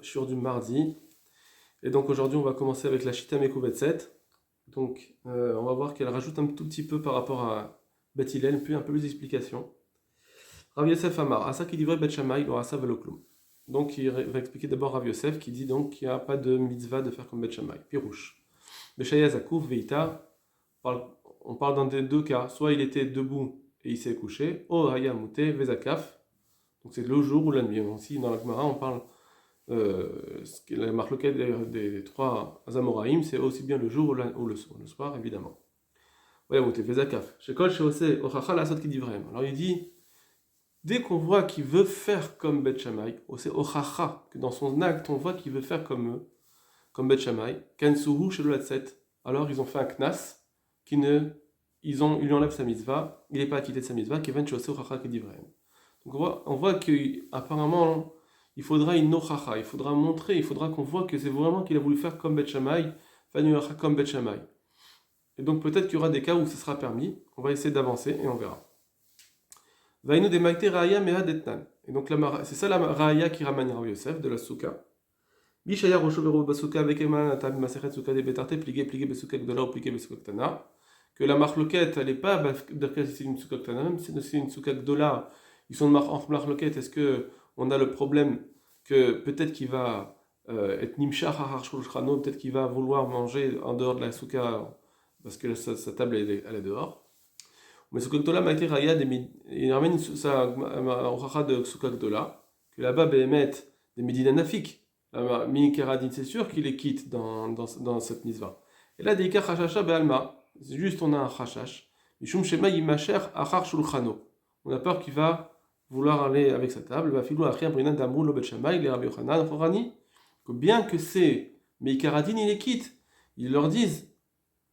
sur du mardi. Et donc aujourd'hui, on va commencer avec la Shita Mekouvetset. Donc on va voir qu'elle rajoute un tout petit peu par rapport à Bet Hillel, puis un peu plus d'explications. Rav Yosef Amar, Asa qui livrait Bet Shammai, lo Asa velo klum. Donc il va expliquer d'abord Rav Yosef qui dit donc qu'il n'y a pas de mitzvah de faire comme Bet Shammai. Pirouche. Beshaya Zakouf, Veita, on parle dans des deux cas. Soit il était debout et il s'est couché, O Haya Mute, Vezakaf. Donc c'est le jour ou la nuit. Aussi dans la Gemara, on parle. La marloquette des trois Amoraïm, c'est aussi bien le jour ou le soir, évidemment. Alors il dit, dès qu'on voit qu'il veut faire comme Bet Shammai, c'est Ochacha, que dans son acte, on voit qu'il veut faire comme eux, comme Bet Shammai, Kansuhu chez le alors ils ont fait un knas, ils lui enlèvent sa mitzvah, il n'est pas acquitté de sa mitzvah, Keven Shose Ochacha Kedivreim. Donc on voit qu'apparemment, il faudra une nochacha, il faudra montrer, il faudra qu'on voit que c'est vraiment qu'il a voulu faire comme Bet Shammai, comme Bet Shammai. Et donc peut-être qu'il y aura des cas où ce sera permis, on va essayer d'avancer et on verra. Vainu de Maïte Raya Meha Detnan. Et donc c'est ça la Raya qui ramène Rav Yosef de la Souka. Bishaya Roshovero Basuka avec Eman Atab Maseret Souka de Betarte, plié Besuka Gdola ou plié Besuka Ktana. Que la marloquette, elle n'est pas c'est une Souka Ktana, même si c'est une Souka Gdola, ils sont en marloquette, est-ce qu'on a le problème que peut-être qu'il va être nimshach hachar shulchrano, peut-être qu'il va vouloir manger en dehors de la souka parce que sa table elle est dehors. Mais souka gdola m'a été raya il ramène ça en racha de souka gdola que là-bas behemet des médina nafik. Mini keradin, c'est sûr qu'il est quitte dans cette mitzvah. Et là des ikar chachasha be'alma, c'est juste on a un chachash. Mishum shema yimasher hachar shulchrano. On a peur qu'il va vouloir aller avec sa table, va filou achir brinan d'amrou lo bet shammai, les Rabbi Yochanan, Forani, que bien que c'est, mais Ikaradin, il les quitte. Ils leur disent,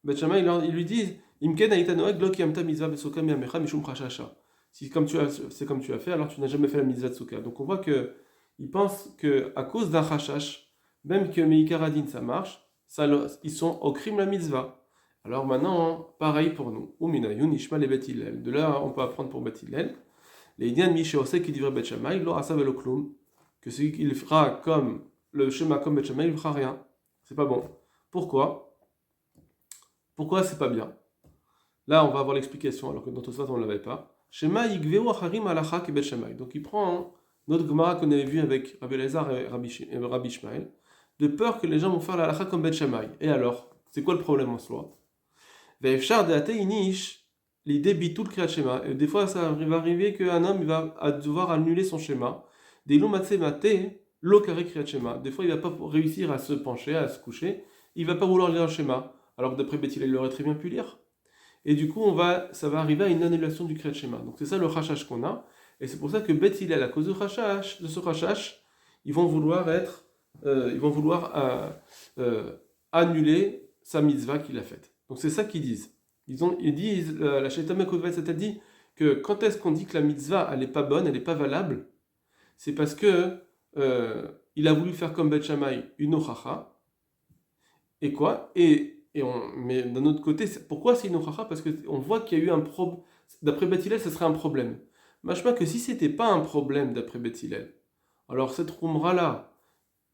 bet shammai, ils lui disent, imken aïta noek lo ki amta mitzvah besoka miamecha mishum chashasha. Si c'est comme tu as fait, alors tu n'as jamais fait la mitzvah de soka. Donc on voit que ils pensent que à cause d'un chashash, même que Meikaradin ça marche, ils sont au crime la mitzvah. Alors maintenant, pareil pour nous. Uminayun ishma le bet Hillel. De là, on peut apprendre pour bet Hillel. Les Indiens Michel qui livrait Bet Shammai, lo asav velo klum, que celui qui le fera comme le schéma comme Bet Shammai, il ne fera rien. C'est pas bon. Pourquoi c'est pas bien? Là, on va avoir l'explication, alors que dans tout ça, on ne l'avait pas. Shema yigveu acharim alacha ki Bet Shammai. Donc il prend notre Gemara qu'on avait vu avec Rabbi Elazar et Rabbi Ishmael, de peur que les gens vont faire la halacha comme Bet Shammai. Et alors, c'est quoi le problème en soi? Ve'efshar de'ate inish. L'idée bitul kriyat shema. Et des fois, ça va arriver qu'un homme il va devoir annuler son schéma. Des matse mate lo kare kriyat shema. Des fois, il va pas réussir à se pencher, à se coucher. Il va pas vouloir lire le schéma. Alors que d'après Beth Hillel, il aurait très bien pu lire. Et du coup, ça va arriver à une annulation du kriyat shema. Donc c'est ça le chachash qu'on a. Et c'est pour ça que Beth Hillel, à cause de ce chachash, ils vont vouloir annuler sa mitzvah qu'il a faite. Donc c'est ça qu'ils disent. Ils disent, la Sheta Mekouvet, c'est-à-dire que quand est-ce qu'on dit que la mitzvah, elle n'est pas bonne, elle n'est pas valable, c'est parce que il a voulu faire comme Bet Shammai une ochacha, et quoi mais d'un autre côté, pourquoi c'est une ochacha? Parce qu'on voit qu'il y a eu un problème. D'après Bet Hillel, ce serait un problème. Machma que si c'était pas un problème d'après Bet Hillel, alors cette roumra-là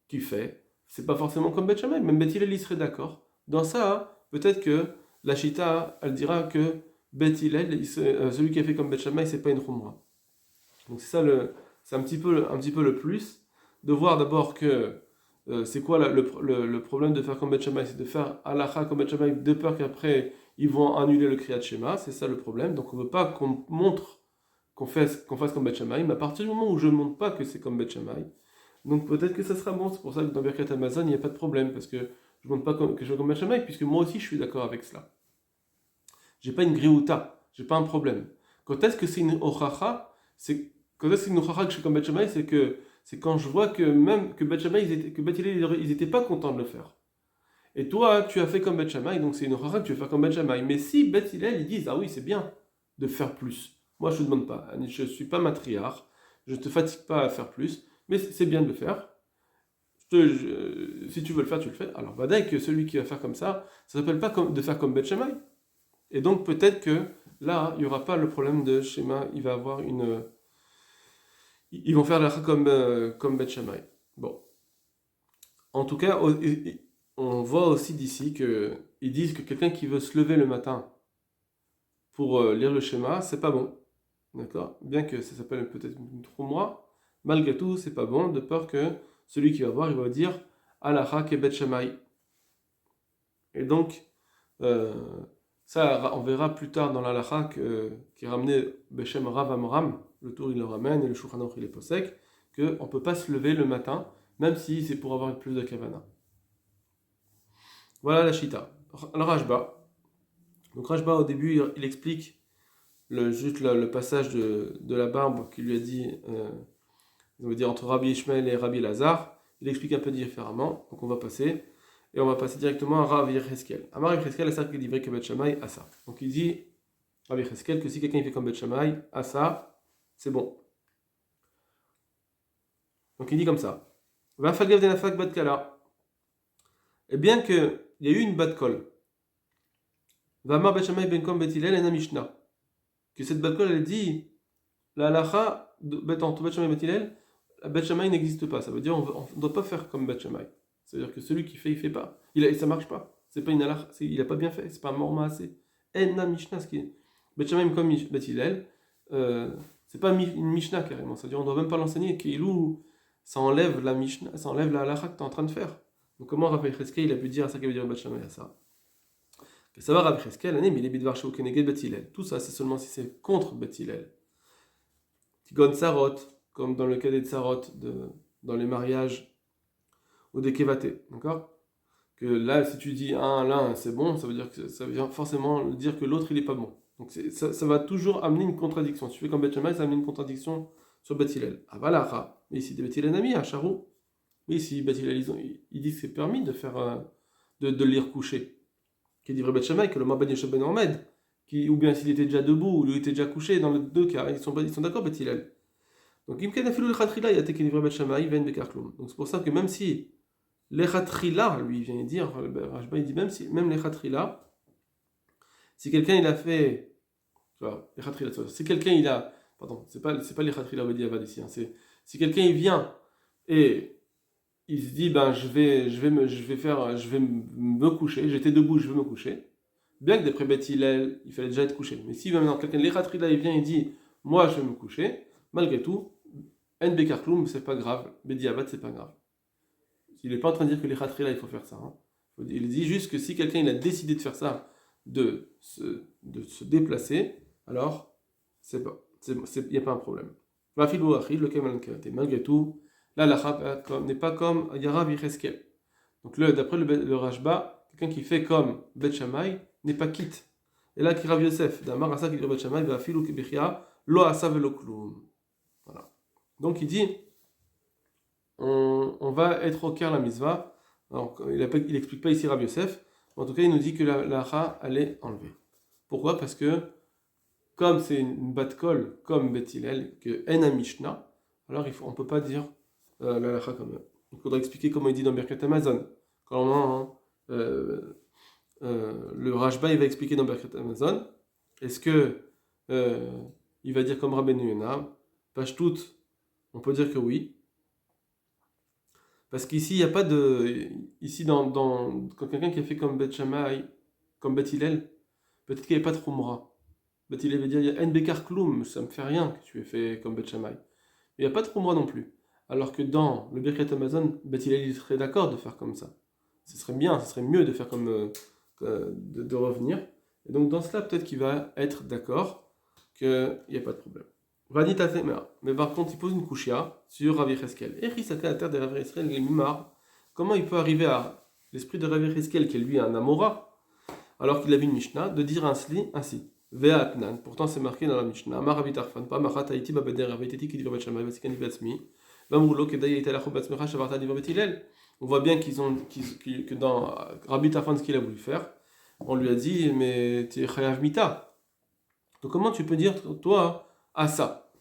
qu'il fait, c'est pas forcément comme Bet Shammai, même Bet Hillel, il serait d'accord. Dans ça, peut-être que la Shita, elle dira que Bet Hillel, celui qui a fait comme Bet Shammai, c'est pas une Khumra. Donc c'est un petit peu le plus, de voir d'abord que c'est quoi le problème de faire comme Bet Shammai, c'est de faire halacha comme Bet Shammai, de peur qu'après ils vont annuler le Kriyat Shema, c'est ça le problème. Donc on ne veut pas qu'on montre qu'on fasse comme Bet Shammai, mais à partir du moment où je ne montre pas que c'est comme Bet Shammai, donc peut-être que ça sera bon. C'est pour ça que dans Birkat Amazon, il n'y a pas de problème, parce que je ne montre pas que je suis comme Bet Shammai, puisque moi aussi je suis d'accord avec cela. J'ai pas une griouta, j'ai pas un problème. Quand est-ce que c'est une ochacha? Quand est-ce que c'est une ochacha que je suis comme Bet Shammai? C'est quand je vois que même que Bet Shammai, que Bet Hillel, ils n'étaient pas contents de le faire. Et toi, tu as fait comme Bet Shammai, donc c'est une ochacha que tu veux faire comme Bet Shammai. Mais si Bet Hillel, ils disent, ah oui, c'est bien de faire plus. Moi, je ne te demande pas. Je ne suis pas matriarche, je ne te fatigue pas à faire plus, mais c'est bien de le faire. Si tu veux le faire, tu le fais. Alors, Vadaï, que celui qui va faire comme ça s'appelle pas de faire comme Bet Shammai. Et donc peut-être que là, il n'y aura pas le problème de schéma, il va avoir ils vont faire la comme Bet Shammai. Bon. En tout cas, on voit aussi d'ici qu'ils disent que quelqu'un qui veut se lever le matin pour lire le schéma, c'est pas bon. D'accord? Bien que ça s'appelle peut-être une tromra, malgré tout, c'est pas bon, de peur que celui qui va voir, il va dire Alacha kebet Shammai. Et donc, euh, ça, on verra plus tard dans l'Alacha qui est ramené Beshem Rav Amram, le tour il le ramène et le Shulchan Aruch il est posek, qu'on ne peut pas se lever le matin, même si c'est pour avoir plus de kavana. Voilà la Shita. Alors Rashba. Donc Rashba au début il explique juste le passage de la barbe qui lui a dit, on va dire entre Rabbi Ishmael et Rabbi Lazare. Il explique un peu différemment, donc on va passer. Et on va passer directement à Rabbi Yecheskel. Amar Yecheskel a ça qui dit que Bet Shammai a ça. Donc il dit, Rabbi Yecheskel, que si quelqu'un fait comme Bet Shammai a ça, c'est bon. Donc il dit comme ça. Va falgav denafak bat kala. Et bien qu'il y a eu une bat kol, va amar Bet Shammai ben kom Bet Hillel en Mishnah. Que cette bat kol elle dit, la halacha entre Bet Shammai et Bet Hillel, Bet Shammai n'existe pas. Ça veut dire on ne doit pas faire comme Bet Shammai. C'est-à-dire que celui qui fait, il fait pas. Ça marche pas. C'est pas une halacha, il a pas bien fait. C'est pas un morma assez. Enna Mishnah, ce qui est. Bet Shammai comme Bet Hillel, c'est pas une Mishnah carrément. C'est-à-dire on doit même pas l'enseigner. Keilou, ça enlève la Mishnah, ça enlève la halacha que tu es en train de faire. Donc comment Rabbi Cheskel il a pu dire à ça qu'il veut dire Bet Shammai à ça? Que ça va Rabbi Cheskel, mais il est bidvar chez Keneged Bet Hillel. Tout ça, c'est seulement si c'est contre Bet Hillel. Tigon Sarot, comme dans le cas des Sarot, dans les mariages ou des Kevaté, d'accord? Que là, si tu dis l'un c'est bon, ça veut dire que ça veut forcément dire que l'autre il est pas bon. Donc ça va toujours amener une contradiction. Si tu fais comme Bet Shammai, ça amène une contradiction sur Bet Hillel. Ah voilà, mais ici Bet Hillel Nami, à Charou. Mais ici Bet Hillel, ils disent que c'est permis de faire de lire couché. Qui dit vrai Bet Shammai que le Mabed Yeshab Ben Ahmed, ou bien s'il était déjà debout ou il était déjà couché, dans les deux cas, ils sont d'accord Bet Hillel. Donc Imken Afilou le Khatrila, il y a Tekin vrai Bet Shammai, Ven Bekarklum. Donc c'est pour ça que même si l'Echatrila, lui, il vient dire, Rashba, il dit même l'Echatrila, si quelqu'un il a fait, si quelqu'un il a, pardon, c'est pas l'Echatrila Vediavad ici, hein, c'est si quelqu'un il vient et il se dit, ben je vais me coucher, j'étais debout, je vais me coucher, bien que d'après Beth Hillel, il fallait déjà être couché, mais si maintenant quelqu'un l'Echatrila il vient et dit, moi je vais me coucher, malgré tout, En Bekarklum, c'est pas grave, Bediavad c'est pas grave. Il n'est pas en train de dire que les khatrila, il faut faire ça. Hein. Il dit juste que si quelqu'un il a décidé de faire ça, de se déplacer, alors il n'y a pas un problème. Malgré tout, là, la n'est pas comme Yarav Yecheskel. Donc d'après le Rashba, quelqu'un qui fait comme Bet Shammai n'est pas quitte. Et là, qui Rav Yosef, d'Amar Asa qui dit Bet Shammai, va filu kebechia, lo asa velo klum. Voilà. Donc il dit on va être au cœur la mitzvah. Alors, il n'explique pas ici Rabbi Yosef, en tout cas, il nous dit que la ha, elle est enlevée. Pourquoi? Parce que, comme c'est une bat kol, comme Bet Hillel, que en a Mishnah, alors on ne peut pas dire la ha comme eux. Il faudra expliquer comment il dit dans Birkat Amazon. Comment le Rashba, il va expliquer dans Birkat Amazon. Est-ce que il va dire comme Rabbeinu Yonah, Pashtout, on peut dire que oui. Parce qu'ici, il n'y a pas de. Ici, quand quelqu'un qui a fait comme Bet Shammai, comme Bet Hillel, peut-être qu'il n'y avait pas de Khumra. Bet Hillel veut dire il y a En Bekar Kloum, ça ne me fait rien que tu aies fait comme Bet Shammai. Il n'y a pas de Khumra non plus. Alors que dans le Birkat Amazon, Bet Hillel il serait d'accord de faire comme ça. Ce serait bien, ce serait mieux de faire comme. De revenir. Et donc, dans cela, peut-être qu'il va être d'accord qu'il n'y a pas de problème. Mais par contre, il pose une kushia sur Rav Yecheskel. Comment il peut arriver à l'esprit de Rav Yecheskel, qui est lui un Amora, alors qu'il a vu une Mishnah, de dire ainsi Ve'atnan, pourtant c'est marqué dans la Mishnah, Amar Rabbi Tarfan, pas Machat Haïti Babeder Raveteti qui dit Rav Shammai, Vasikani Vatsmi, Vamrulo Kedai Eita Lachou Batsmecha Shavarta Diva Betilel. On voit bien que dans Rabbi Tarfan, ce qu'il a voulu faire, on lui a dit, mais tu es Chayav Mita. Donc comment tu peux dire, toi, à ça?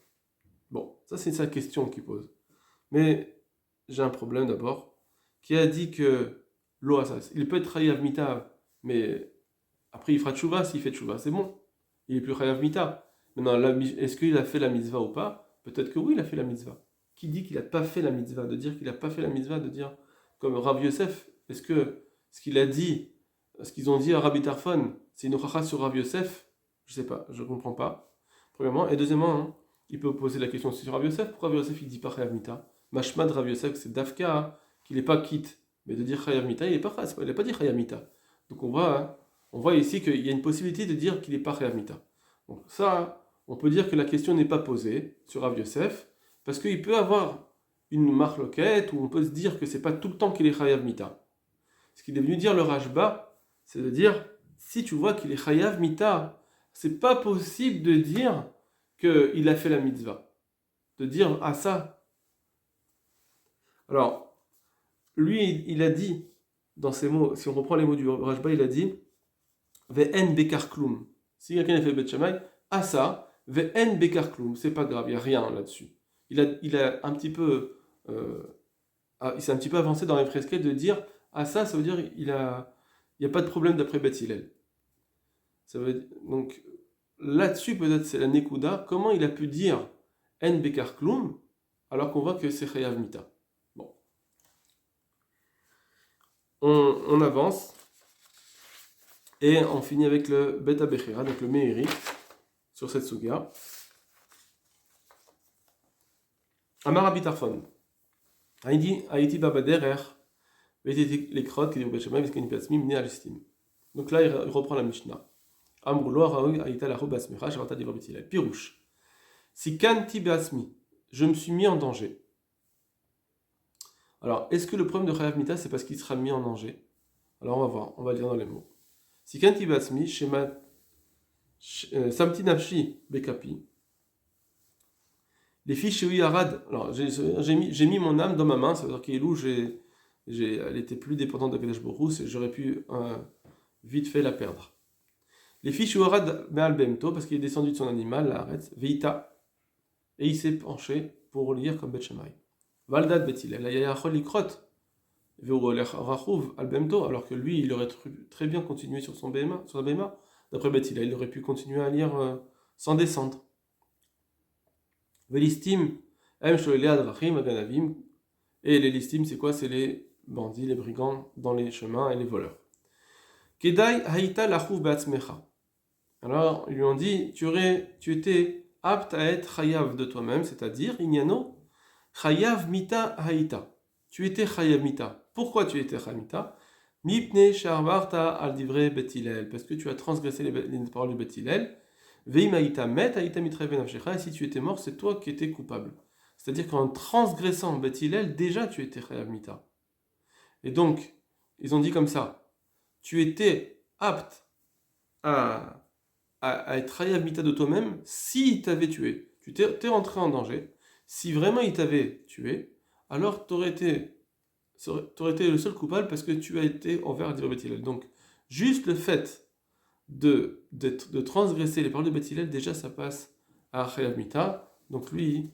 Bon, ça c'est sa question qu'il pose. Mais j'ai un problème d'abord, qui a dit que l'eau à ça, il peut être Chayav Mita, mais après il fera tchouva, s'il fait tchouva, c'est bon. Il est plus Chayav Mita. Maintenant, est-ce qu'il a fait la mitzvah ou pas? Peut-être que oui, il a fait la mitzvah. Qui dit qu'il n'a pas fait la mitzvah? De dire qu'il n'a pas fait la mitzvah, de dire comme Rav Yosef, est-ce que ce qu'il a dit, ce qu'ils ont dit à Rabbi Tarfon, c'est une hochacha sur Rav Yosef? Je sais pas, je comprends pas. Premièrement. Et deuxièmement, hein, il peut poser la question sur Rav Yosef. Pourquoi Rav Yosef il dit pas Chayav Mita? Mashma de Rav Yosef, c'est Dafka, hein, qu'il n'est pas quitte. Mais de dire Chayav Mita, il n'a pas dit Chayav Mita. Donc on voit ici qu'il y a une possibilité de dire qu'il n'est pas Chayav Mita. Donc ça, on peut dire que la question n'est pas posée sur Rav Yosef, parce qu'il peut avoir une marloquette où on peut se dire que c'est pas tout le temps qu'il est Chayav Mita. Ce qu'il est venu dire le Rashba, c'est de dire, si tu vois qu'il est Chayav Mita, c'est pas possible de dire qu'il a fait la mitzvah. De dire, ah ça. Alors, lui, il a dit, dans ces mots, si on reprend les mots du Rashba, il a dit, Ve'en bekar klum. Si quelqu'un a fait Bet Shammai, ah ça, Ve'en bekar klum, c'est pas grave, il n'y a rien là-dessus. Il a un petit peu, il s'est un petit peu avancé dans les fresquettes de dire, ah ça veut dire il n'y a pas de problème d'après Beth Hillel. Donc là-dessus peut-être c'est la Nekuda, comment il a pu dire En Bekar Klum alors qu'on voit que c'est Chayav Mita. Bon. On avance et on finit avec le Beta Bechira, donc le Meiri, sur cette Suga. Amar Rabbi Tarfon. Haïti Baba Derer. Donc là, il reprend la Mishnah. Pirouche. Si kanti be'asmi, je me suis mis en danger. Alors, est-ce que le problème de Chayav Mita, c'est parce qu'il sera mis en danger? Alors, on va voir, on va lire dans les mots. Si kanti be'asmi, samti nafshi bekapi. Les filles chez Arad, alors j'ai mis mon âme dans ma main, ça veut dire qu'Elou, elle était plus dépendante de Kadesh Borous et j'aurais pu vite fait la perdre. Les filles Shuarad Me'al Bemto, parce qu'il est descendu de son animal, la arrête, Veita, et il s'est penché pour lire comme Bet Shammai. Valdad Betilel, la Yayachol Likrot, Veurolech Rachouv Al Bemto, alors que lui, il aurait très bien continué sur sa Béma. D'après Betilel, il aurait pu continuer à lire sans descendre. Velistim, Em Sholele Adrachim Aganavim, et les listim, c'est quoi? C'est les bandits, les brigands dans les chemins et les voleurs. Kedai haïta lachouv be'atzmecha. Alors, ils lui ont dit, tu étais apte à être chayav de toi-même, c'est-à-dire, inyano, chayav mita haïta. Tu étais chayav mita. Pourquoi tu étais chayav mita? Mipne sharvarta al divrei Bet Hillel, parce que tu as transgressé les paroles de Bet Hillel. Veim haïta met haïta mitre benafshecha, et si tu étais mort, c'est toi qui étais coupable. C'est-à-dire qu'en transgressant Bet Hillel, déjà tu étais Chayav Mita. Et donc, ils ont dit comme ça, tu étais apte à être Chayav Mita de toi-même s'il t'avait tué. Tu t'es rentré en danger. Si vraiment il t'avait tué, alors tu aurais été le seul coupable parce que tu as été envers Bet Hillel. Donc, juste le fait de transgresser les paroles de Bet Hillel, déjà ça passe à Chayav Mita. Donc lui...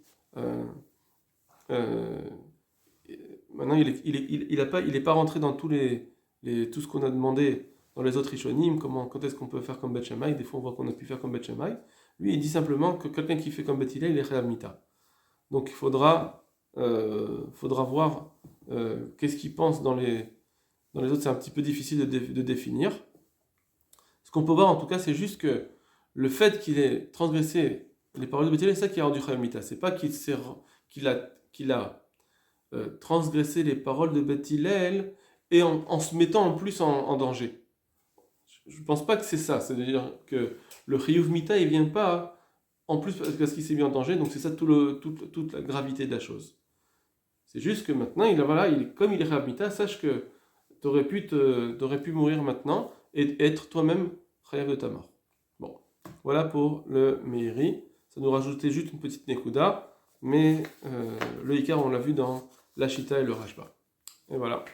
maintenant, il est pas rentré dans tout ce qu'on a demandé dans les autres Rishonim, quand est-ce qu'on peut faire comme Bet Shammai. Des fois, on voit qu'on a pu faire comme Bet Shammai. Lui, il dit simplement que quelqu'un qui fait comme Bet Hillel, il est Chayav Mita. Donc, il faudra voir qu'est-ce qu'il pense dans les autres. C'est un petit peu difficile de définir. Ce qu'on peut voir, en tout cas, c'est juste que le fait qu'il ait transgressé les paroles de Bet Hillel, c'est ça qui a rendu Chayav Mita. C'est pas qu'il a transgressé les paroles de Bet Hillel et en se mettant en plus en danger. Je ne pense pas que c'est ça. C'est-à-dire que le Chiyuv Mita, il ne vient pas en plus parce qu'il s'est mis en danger. Donc c'est ça toute la gravité de la chose. C'est juste que maintenant, comme il est Chayav Mita, sache que tu aurais pu mourir maintenant et être toi-même Chayav de ta mort. Bon, voilà pour le Meiri. Ça nous rajoutait juste une petite Nekuda, mais le Ikar, on l'a vu dans la Shita et le Rashba. Et voilà.